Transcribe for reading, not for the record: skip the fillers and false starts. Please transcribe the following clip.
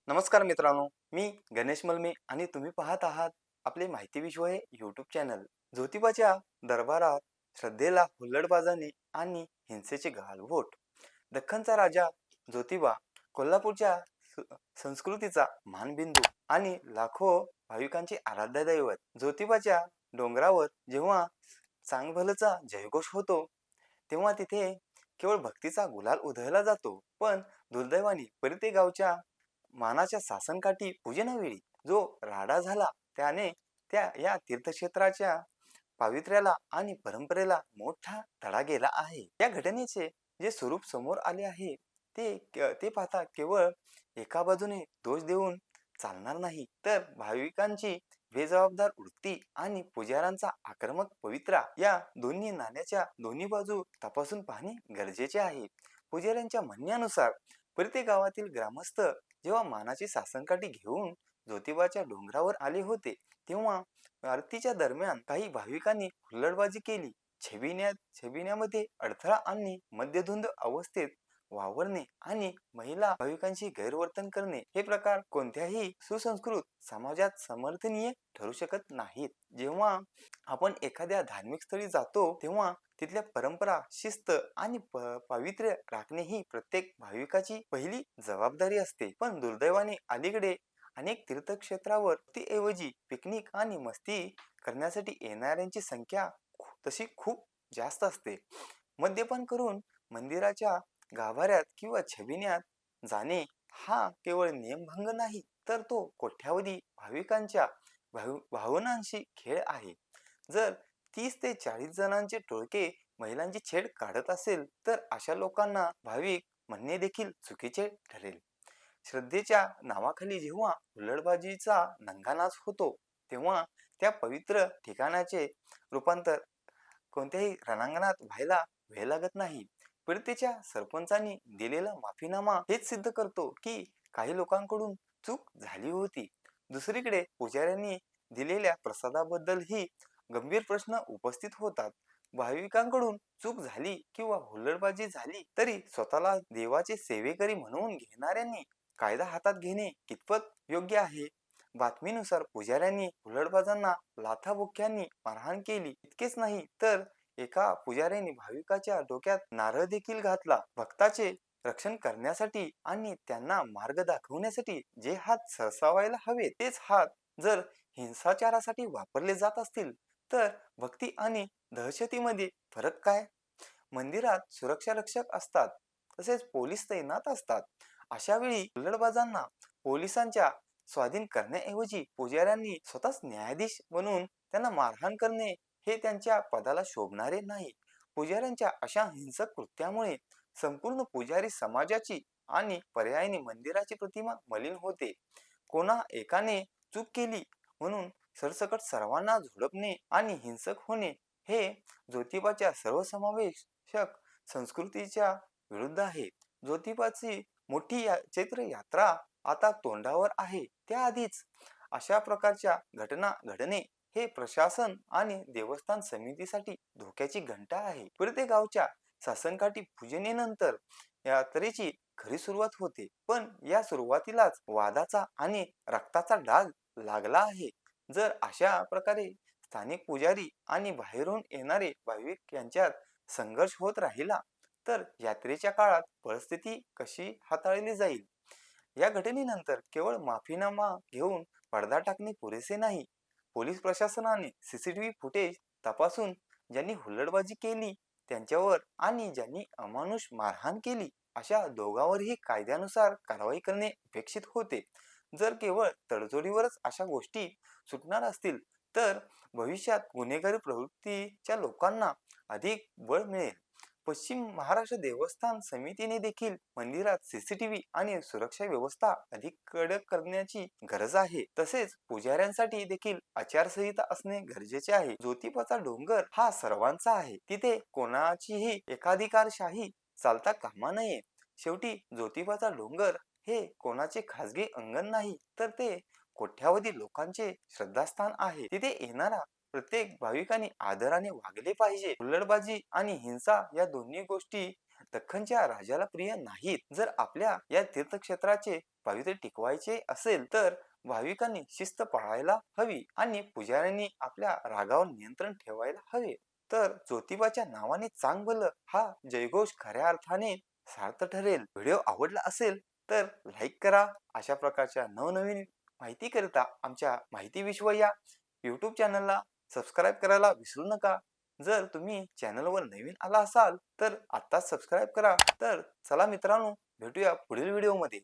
नमस्कार मित्रांनो, मी गणेश मलमे आणि तुम्ही पाहत आहात आपले माहिती विश्व हे यूट्यूब चॅनल. ज्योतिबाच्या दरबारात श्रद्धेला हुल्लडबाजाने आणि हिंसेचे गालबोट. दख्खनचा राजा ज्योतिबा कोल्हापूरच्या सु- संस्कृतीचा मानबिंदू आणि लाखो भाविकांचे आराध्य दैवत. ज्योतिबाच्या डोंगरावर जेव्हा चांगभलचा जयघोष होतो तेव्हा तिथे केवळ भक्तीचा गुलाल उधळला जातो. पण दुर्दैवाने परिते गावच्या मानाच्या सासनकाठी पूजनावेळी जो राडा झाला त्याने या तीर्थक्षेत्राच्या पावित्र्याला आणि परंपरेला मोठा तडा गेला आहे. या घटनेचे जे स्वरूप समोर आले आहे ते पाहता केवळ एका बाजूने दोष देऊन चालणार नाही, तर भाविकांची बेजबाबदार वृत्ती आणि पुजाऱ्यांचा आक्रमक पवित्रा या दोन्ही नाण्याच्या दोन्ही बाजू तपासून पाहणे गरजेचे आहे. पुजाऱ्यांच्या म्हणण्यानुसार प्रत्येक गावातील ग्रामस्थ जेव्हा मानाची सासनकाठी घेऊन ज्योतिबाच्या डोंगरावर आले होते तेव्हा आरतीच्या दरम्यान काही भाविकांनी हुल्लडबाजी केली. छबिन्यामध्ये अडथळा आणि मद्यधुंद अवस्थेत वावरणे आणि महिला भाविकांशी गैरवर्तन करणे हे प्रकार कोणत्याही सुसंस्कृत समाजात समर्थनीय ठरू शकत नाहीत. जेव्हा आपण एखाद्या धार्मिक स्थळी जातो तेव्हा तिथल्या परंपरा, शिस्त आणि पावित्र्य राखणे ही प्रत्येक भाविकाची पहिली जबाबदारी असते. पण दुर्दैवाने अलीकडे अनेक तीर्थक्षेत्रावर ऐवजी पिकनिक आणि मस्ती करण्यासाठी येणाऱ्यांची संख्या तशी खूप जास्त असते. मद्यपान करून मंदिराच्या गाभाऱ्यात किंवा छबिन्यात जाणे हा केवळ नियमभंग नाही, तर तो कोट्यावधी भाविकांच्या भावनांशी खेळ आहे. जर 30 ते 40 जणांचे टोळके महिलांची छेड काढत असेल तर अशा लोकांना भाविक म्हणणे देखील चुकीचे ठरेल. श्रद्धेच्या नावाखाली जेव्हा हुल्लडबाजीचा नंगानाच होतो तेव्हा त्या पवित्र ठिकाणाचे रूपांतर कोणत्याही रणांगणात व्हायला वेळ लागत नाही. पीडितेच्या सरपंचांनी दिलेला माफीनामा हेच सिद्ध करतो की काही लोकांकडून चूक झाली होती. दुसरीकडे पुजाऱ्यांनी दिलेल्या प्रसादाबद्दलही गंभीर प्रश्न उपस्थित होतात. भाविकांकडून चूक झाली किंवा हुल्लडबाजी झाली तरी स्वतःला देवाचे सेवेकरी म्हणून घेणाऱ्यांनी कायदा हातात घेणे कितपत योग्य आहे? बातमीनुसार पुजाऱ्यांनी हुल्लडबाजांना लाथाबुक्क्यांनी मारहाण केली. इतकेच नाही तर एका पुजाऱ्याने भाविकाच्या डोक्यात नारळ देखील घातला. भक्ताचे रक्षण करण्यासाठी आणि त्यांना मार्ग दाखवण्यासाठी जे हात सरसावायला हवे तेच हात जर हिंसाचारासाठी वापरले जात असतील तर भक्ती आणि दहशतीमध्ये फरक काय? मंदिरात सुरक्षा रक्षक असतात, तसेच पोलीस तैनात असतात. अशा वेळी हुल्लडबाजांना पोलिसांच्या स्वाधीन करण्याऐवजी पुजाऱ्यांनी स्वतःच न्यायाधीश बनून त्यांना मारहाण करणे हे त्यांच्या पदाला शोभणारे नाही. पुजाऱ्यांच्या अशा हिंसक कृत्यामुळे संपूर्ण पुजारी समाजाची आणि पर्यायाने मंदिराची प्रतिमा मलिन होते. कोणा एकाने चूक केली म्हणून सरसकट सर्वांना झोडपणे आणि हिंसक होणे हे ज्योतिबाच्या सर्वसमावेशक संस्कृतीच्या विरुद्ध आहे. ज्योतिबाची चैत्र यात्रा आता तोंडावर आहे, त्याआधीच अशा प्रकारच्या घटना घडणे हे प्रशासन आणि देवस्थान समितीसाठी धोक्याची घंटा आहे. प्रत्येक गावच्या सासनकाठी पूजनेनंतर यात्रेची खरी सुरुवात होते, पण या सुरुवातीलाच वादाचा आणि रक्ताचा डाग लागला आहे. जर अशा प्रकारे स्थानिक पुजारी आणि बाहेरून येणारे भाविक यांच्यात संघर्ष होत राहिला तर यात्रेच्या काळात परिस्थिती कशी हाताळली जाईल? या घटनेनंतर केवळ माफीनामा घेऊन पडदा टाकणे पुरेसे नाही. पोलीस प्रशासनाने सीसीटीव्ही फुटेज तपासून ज्यांनी हुल्लडबाजी केली त्यांच्यावर आणि ज्यांनी अमानुष मारहाण केली अशा दोघांवरही कायद्यानुसार कारवाई करणे अपेक्षित होते. जर केवळ तडजोडीवरच अशा गोष्टी सुटणार असतील तर भविष्यात गुन्हेगारी प्रवृत्तीच्या लोकांना अधिक बळ मिळेल. पश्चिम महाराष्ट्र देवस्थान समितीने देखील मंदिरात सीसीटीव्ही आणि सुरक्षा व्यवस्था अधिक कडक करण्याची गरज आहे. तसेच पुजाऱ्यांसाठी देखील आचारसंहिता असणे गरजेचे आहे. ज्योतिबाचा डोंगर हा सर्वांचा आहे, तिथे कोणाचीही एकाधिकारशाही चालता कामा नये. शेवटी ज्योतिबाचा डोंगर हे कोणाचे खासगी अंगण नाही, तर ते कोट्यावधी लोकांचे श्रद्धास्थान आहे. तिथे येणारा प्रत्येक भाविकाने आदराने वागले पाहिजे. हुल्लडबाजी आणि हिंसा या दोन्ही गोष्टी दख्खनच्या राजाला प्रिय नाहीत. जर आपल्या या तीर्थक्षेत्राचे पावित्र्य टिकवायचे असेल तर भाविकांनी शिस्त पाळायला हवी आणि पुजाऱ्यांनी आपल्या रागावर नियंत्रण ठेवायला हवे. तर ज्योतिबाच्या नावाने चांग भलं हा जयघोष खऱ्या अर्थाने सार्थ ठरेल. व्हिडिओ आवडला असेल तर लाईक करा. अशा प्रकारच्या नवनवीन माहिती करिता आमच्या माहिती विश्व या यूट्यूब चॅनलला सबस्क्राईब करायला विसरू नका. जर तुम्ही चॅनलवर नवीन आला असाल तर आत्ताच सबस्क्राईब करा. तर चला मित्रांनो, भेटूया पुढील व्हिडिओमध्ये.